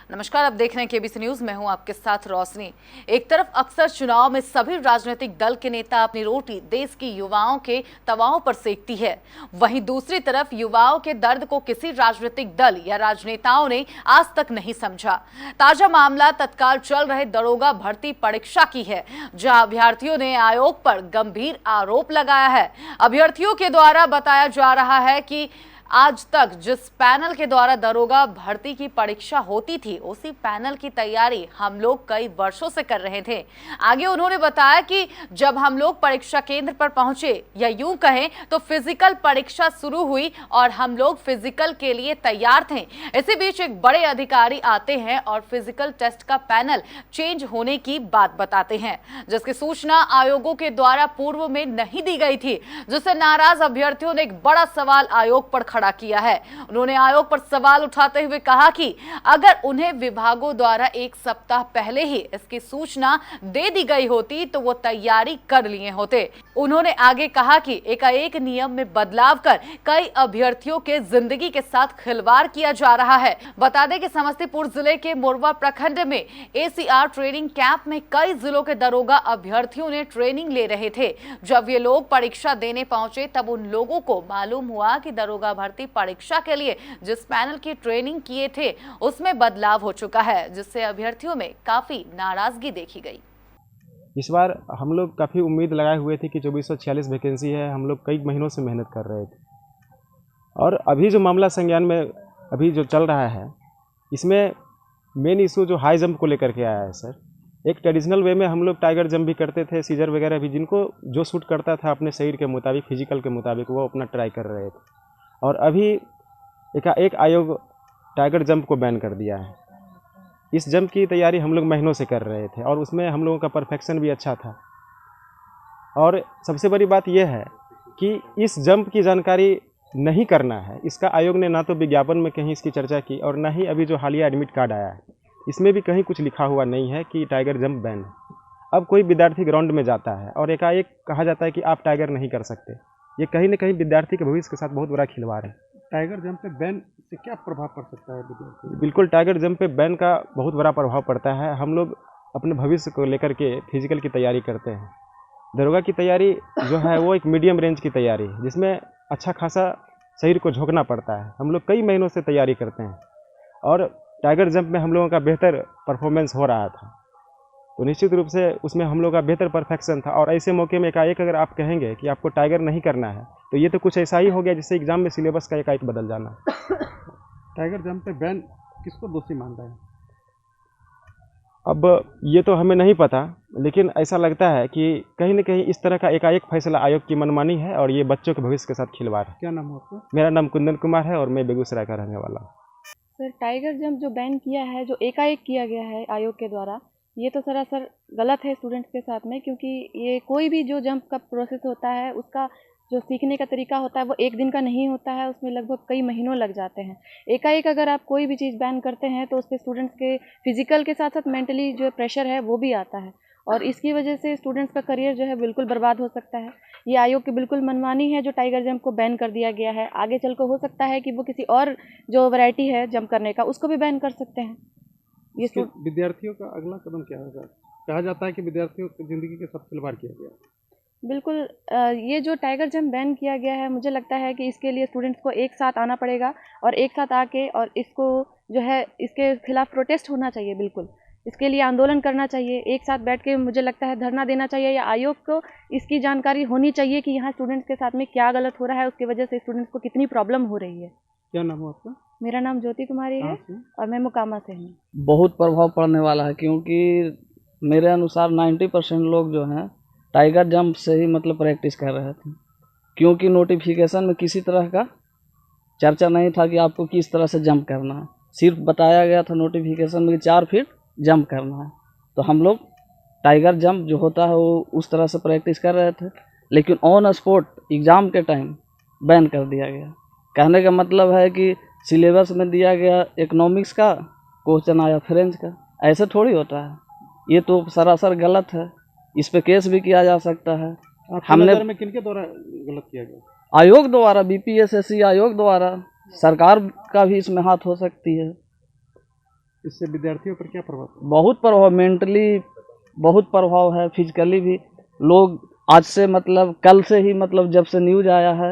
नमस्कार, आप देख रहे हैं केबीसी न्यूज। मैं हूं आपके साथ रोशनी। एक तरफ अक्सर चुनाव में सभी राजनीतिक दल के नेता अपनी रोटी देश की युवाओं के तवाओं पर सेकती है, वहीं दूसरी तरफ युवाओं के दर्द को किसी राजनीतिक दल या राजनेताओं ने आज तक नहीं समझा। ताजा मामला तत्काल चल रहे दरोगा भर्ती परीक्षा की है, जहां अभ्यर्थियों ने आयोग पर गंभीर आरोप लगाया है। अभ्यर्थियों के द्वारा बताया जा रहा है कि आज तक जिस पैनल के द्वारा दरोगा भर्ती की परीक्षा होती थी, उसी पैनल की तैयारी हम लोग कई वर्षों से कर रहे थे। आगे उन्होंने बताया कि जब हम लोग परीक्षा केंद्र पर पहुंचे, या यूं कहें तो फिजिकल परीक्षा शुरू हुई और हम लोग फिजिकल के लिए तैयार थे। इसी बीच एक बड़े अधिकारी आते हैं और फिजिकल टेस्ट का पैनल चेंज होने की बात बताते हैं, जिसकी सूचना आयोगों के द्वारा पूर्व में नहीं दी गई थी, जिससे नाराज अभ्यर्थियों ने एक बड़ा सवाल आयोग पर खड़ा किया है। उन्होंने आयोग पर सवाल उठाते हुए कहा कि अगर उन्हें विभागों द्वारा एक सप्ताह पहले ही इसकी सूचना दे दी गई होती तो वो तैयारी कर लिए होते। उन्होंने आगे कहा कि एकाएक नियम में बदलाव कर कई अभ्यर्थियों के जिंदगी के साथ खिलवाड़ किया जा रहा है। बता दें कि समस्तीपुर जिले के मोरवा प्रखंड में एसीआर ट्रेनिंग कैंप में कई जिलों के दरोगा अभ्यर्थियों ने ट्रेनिंग ले रहे थे। जब ये लोग परीक्षा देने पहुंचे तब उन लोगों को मालूम हुआ कि दरोगा भर्ती परीक्षा के लिए जिस पैनल की ट्रेनिंग किए थे उसमें बदलाव हो चुका है, जिससे अभ्यर्थियों में काफी नाराजगी देखी गई। इस बार हम लोग काफ़ी उम्मीद लगाए हुए थे कि 2446 वैकेंसी है। हम लोग कई महीनों से मेहनत कर रहे थे और अभी जो मामला संज्ञान में अभी जो चल रहा है, इसमें मेन इशू जो हाई जंप को लेकर के आया है सर। एक ट्रेडिशनल वे में हम लोग टाइगर जंप भी करते थे, सीजर वगैरह भी, जिनको जो सूट करता था अपने शरीर के मुताबिक, फिजिकल के मुताबिक, वो अपना ट्राई कर रहे थे। और अभी एक आयोग टाइगर जंप को बैन कर दिया है। इस जंप की तैयारी हम लोग महीनों से कर रहे थे और उसमें हम लोगों का परफेक्शन भी अच्छा था। और सबसे बड़ी बात यह है कि इस जंप की जानकारी नहीं करना है, इसका आयोग ने ना तो विज्ञापन में कहीं इसकी चर्चा की और ना ही अभी जो हालिया एडमिट कार्ड आया है, इसमें भी कहीं कुछ लिखा हुआ नहीं है कि टाइगर जंप बैन है। अब कोई विद्यार्थी ग्राउंड में जाता है और एकाएक कहा जाता है कि आप टाइगर नहीं कर सकते। ये कहीं ना कहीं विद्यार्थी के भविष्य के साथ बहुत बड़ा खिलवाड़ है। टाइगर जंप पे बैन से क्या प्रभाव पड़ सकता है विद्यार्थी? बिल्कुल, टाइगर जंप पे बैन का बहुत बड़ा प्रभाव पड़ता है। हम लोग अपने भविष्य को लेकर के फिजिकल की तैयारी करते हैं। दरोगा की तैयारी जो है वो एक मीडियम रेंज की तैयारी है, जिसमें अच्छा खासा शरीर को झोंकना पड़ता है। हम लोग कई महीनों से तैयारी करते हैं और टाइगर जंप में हम लोगों का बेहतर परफॉर्मेंस हो रहा था, तो निश्चित रूप से उसमें हम लोग का बेहतर परफेक्शन था। और ऐसे मौके में एकाएक अगर आप कहेंगे कि आपको टाइगर नहीं करना है, तो ये तो कुछ ऐसा ही हो गया जिससे एग्जाम में सिलेबस का एकाएक बदल जाना। टाइगर जंप पे बैन किसको दोषी मान रहा है? अब ये तो हमें नहीं पता, लेकिन ऐसा लगता है कि कहीं न कहीं इस तरह का एकाएक फैसला आयोग की मनमानी है और ये बच्चों के भविष्य के साथ खिलवाड़ है। क्या नाम है आपका? मेरा नाम कुंदन कुमार है और मैं बेगूसराय का रहने वाला हूँ। सर, टाइगर जंप जो बैन किया है, जो एकाएक किया गया है आयोग के द्वारा, ये तो सरासर गलत है स्टूडेंट्स के साथ में, क्योंकि ये कोई भी जो जंप का प्रोसेस होता है, उसका जो सीखने का तरीका होता है वो एक दिन का नहीं होता है, उसमें लगभग कई महीनों लग जाते हैं। एकाएक अगर आप कोई भी चीज़ बैन करते हैं तो उससे स्टूडेंट्स के फिजिकल के साथ साथ मेंटली जो प्रेशर है वो भी आता है और इसकी वजह से स्टूडेंट्स का करियर जो है बिल्कुल बर्बाद हो सकता है। ये आयोग की बिल्कुल मनमानी है जो टाइगर जंप को बैन कर दिया गया है। आगे चलकर हो सकता है कि वो किसी और जो वैरायटी है जंप करने का, उसको भी बैन कर सकते हैं। ये विद्यार्थियों का अगला कदम क्या होगा? कहा जाता है कि विद्यार्थियों की जिंदगी के साथ खिलवाड़ किया गया। बिल्कुल, ये जो टाइगर जंप बैन किया गया है, मुझे लगता है कि इसके लिए स्टूडेंट्स को एक साथ आना पड़ेगा और एक साथ आके और इसको जो है इसके खिलाफ प्रोटेस्ट होना चाहिए। बिल्कुल इसके लिए आंदोलन करना चाहिए, एक साथ बैठ के मुझे लगता है धरना देना चाहिए, या आयोग को इसकी जानकारी होनी चाहिए कि यहाँ स्टूडेंट्स के साथ में क्या गलत हो रहा है, उसकी वजह से स्टूडेंट्स को कितनी प्रॉब्लम हो रही है। क्या नाम है आपका? मेरा नाम ज्योति कुमारी है और मैं मोकामा से हूँ। बहुत प्रभाव पड़ने वाला है, क्योंकि मेरे अनुसार 90% लोग जो हैं टाइगर जंप से ही मतलब प्रैक्टिस कर रहे थे, क्योंकि नोटिफिकेशन में किसी तरह का चर्चा नहीं था कि आपको किस तरह से जंप करना है। सिर्फ बताया गया था नोटिफिकेशन में कि 4 फीट जंप करना है, तो हम लोग टाइगर जंप जो होता है वो उस तरह से प्रैक्टिस कर रहे थे, लेकिन ऑन स्पॉट एग्ज़ाम के टाइम बैन कर दिया गया। कहने का मतलब है कि सिलेबस में दिया गया इकोनॉमिक्स का क्वेश्चन आया फ्रेंच का, ऐसे थोड़ी होता है। ये तो सरासर गलत है, इस पे केस भी किया जा सकता है। हमने में किनके द्वारा गलत किया गया? आयोग द्वारा, बीपीएसएससी आयोग द्वारा, सरकार का भी इसमें हाथ हो सकती है। इससे विद्यार्थियों पर क्या प्रभाव पड़ा? बहुत प्रभाव, मेंटली बहुत प्रभाव है, फिजिकली भी। लोग आज से मतलब कल से ही मतलब जब से न्यूज आया है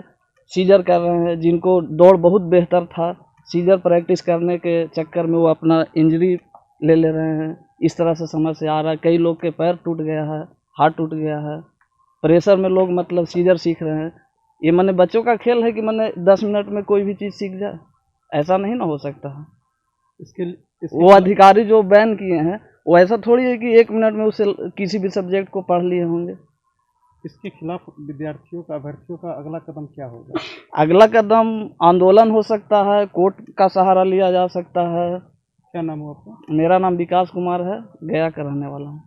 सीजर कर रहे हैं। जिनको दौड़ बहुत बेहतर था, सीजर प्रैक्टिस करने के चक्कर में वो अपना इंजरी ले रहे हैं। इस तरह से समस्या आ रहा है। कई लोग के पैर टूट गया है, हाथ टूट गया है। प्रेशर में लोग मतलब सीजर सीख रहे हैं। ये मैंने बच्चों का खेल है कि मैंने 10 मिनट में कोई भी चीज़ सीख जाए, ऐसा नहीं ना हो सकता है। इसके वो अधिकारी जो बैन किए हैं वो ऐसा थोड़ी है कि 1 मिनट में उसे किसी भी सब्जेक्ट को पढ़ लिए होंगे। इसके खिलाफ विद्यार्थियों का, अभ्यर्थियों का अगला कदम क्या होगा? अगला कदम आंदोलन हो सकता है, कोर्ट का सहारा लिया जा सकता है। क्या नाम हो आपका? मेरा नाम विकास कुमार है, गया का रहने वाला हूँ।